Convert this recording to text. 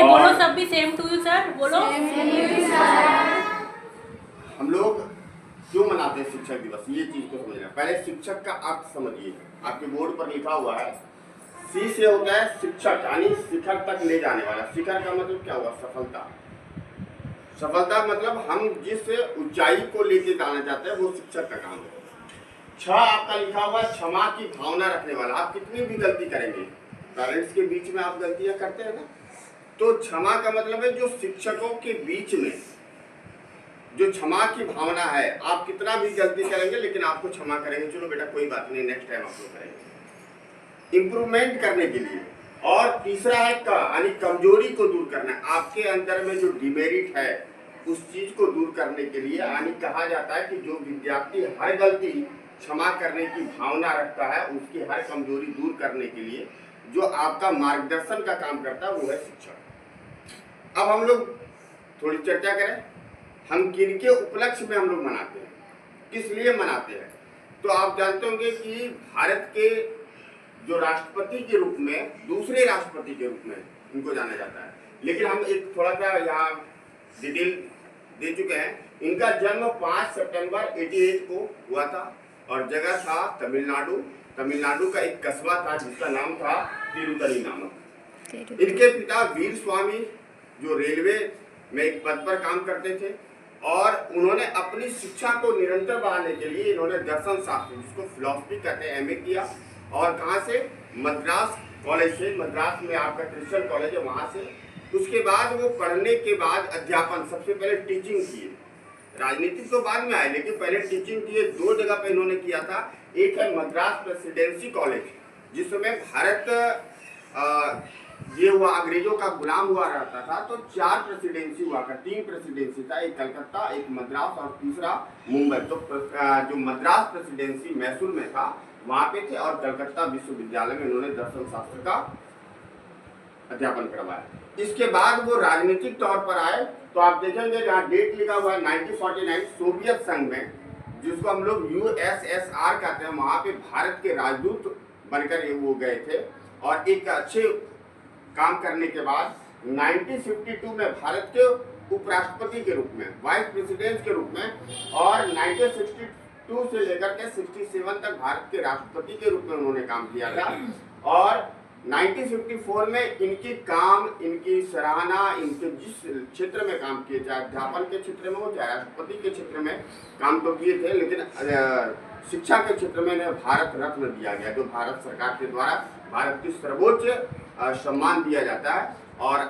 बोलो सब भी सेम टू यू सर, बोलो। हम लोग क्यों मनाते हैं शिक्षक दिवस, ये चीज को समझना। पहले शिक्षक का अर्थ समझिए। आपके बोर्ड पर लिखा हुआ है, सी से होता है शिक्षक, यानी शिखर तक ले जाने वाला। शिखर का मतलब क्या हुआ? सफलता। सफलता मतलब हम जिस ऊंचाई को लेके जाना चाहते हैं वो शिक्षक का काम है। छ आपका लिखा हुआ है क्षमा की भावना रखने वाला। आप कितनी भी गलती करेंगे, पेरेंट्स के बीच में आप गलतियां करते हैं ना, तो क्षमा का मतलब है जो शिक्षकों के बीच में जो क्षमा की भावना है। आप कितना भी गलती करेंगे लेकिन आपको क्षमा करेंगे, चलो बेटा कोई बात नहीं, नेक्स्ट टाइम आप लोग करेंगे, इंप्रूवमेंट करने के लिए। और तीसरा है यानी कमजोरी को दूर करना। आपके अंदर में जो डिमेरिट है उस चीज को दूर करने के लिए, यानी कहा जाता है कि जो विद्यार्थी हर गलती क्षमा करने की भावना रखता है, उसकी हर कमजोरी दूर करने के लिए जो आपका मार्गदर्शन का काम करता है वो है शिक्षक। अब हम लोग थोड़ी चर्चा करें, हम किनके उपलक्ष्य में हम लोग मनाते हैं, किस लिए मनाते हैं। तो आप जानते होंगे कि भारत के जो राष्ट्रपति के रूप में, दूसरे राष्ट्रपति के रूप में इनको जाना जाता है। लेकिन हम एक थोड़ा सा यहाँ डिटेल दे चुके हैं। इनका जन्म 5 सितंबर 88 को हुआ था और जगह था तमिलनाडु। तमिलनाडु का एक कस्बा था जिसका नाम था तिरुतनी नामक। इनके पिता वीर स्वामी जो रेलवे में एक पद पर काम करते थे और उन्होंने अपनी शिक्षा को निरंतर बढ़ाने के लिए इन्होंने दर्शन शास्त्र, जिसको फिलॉसफी कहते हैं, एमए किया। और कहाँ से? मद्रास कॉलेज से। मद्रास में आपका क्रिश्चियन कॉलेज है, वहाँ से। उसके बाद वो पढ़ने के बाद अध्यापन, सबसे पहले टीचिंग किए। राजनीतिक तो बाद में आए लेकिन पहले टीचिंग किए। 2 जगह पे इन्होंने किया था। एक है मद्रास प्रेसिडेंसी कॉलेज, जिस समय भारत ये हुआ अंग्रेजों का गुलाम हुआ रहता था, तो 4 प्रेसिडेंसी हुआ था, 3 प्रेसिडेंसी था, एक कलकत्ता, एक मद्रास और तीसरा मुंबई। तो जो मद्रास प्रेसिडेंसी मैसूर में था वहाँ पे थे, और कलकत्ता विश्वविद्यालय में इन्होंने दर्शन शास्त्र का अध्यापन करवाया। इसके बाद वो राजनीतिक तौर पर आए, तो आप देखेंगे जहाँ डेट लिखा हुआ है 1949, सोवियत संघ में, जिसको हम लोग USSR कहते हैं, वहाँ पे भारत के राजदूत बनकर वो गए थे। और एक अच्छे काम करने के बाद 1952 में भारत के उपराष्ट्रपति के रूप में, वाइस प्रेसिडेंट के रूप में, और 1962 से लेकर के 67 तक भारत के राष्ट्रपति के रूप में उन्होंने काम किया था। और 1954 में इनकी काम, इनकी सराहना, इनके जिस क्षेत्र में काम किए, चाहे अध्यापन के क्षेत्र में हो चाहे राष्ट्रपति के क्षेत्र में काम तो किए थे, लेकिन शिक्षा के क्षेत्र में इन्हें भारत रत्न दिया गया, जो भारत सरकार के द्वारा भारत की सर्वोच्च सम्मान दिया जाता है। और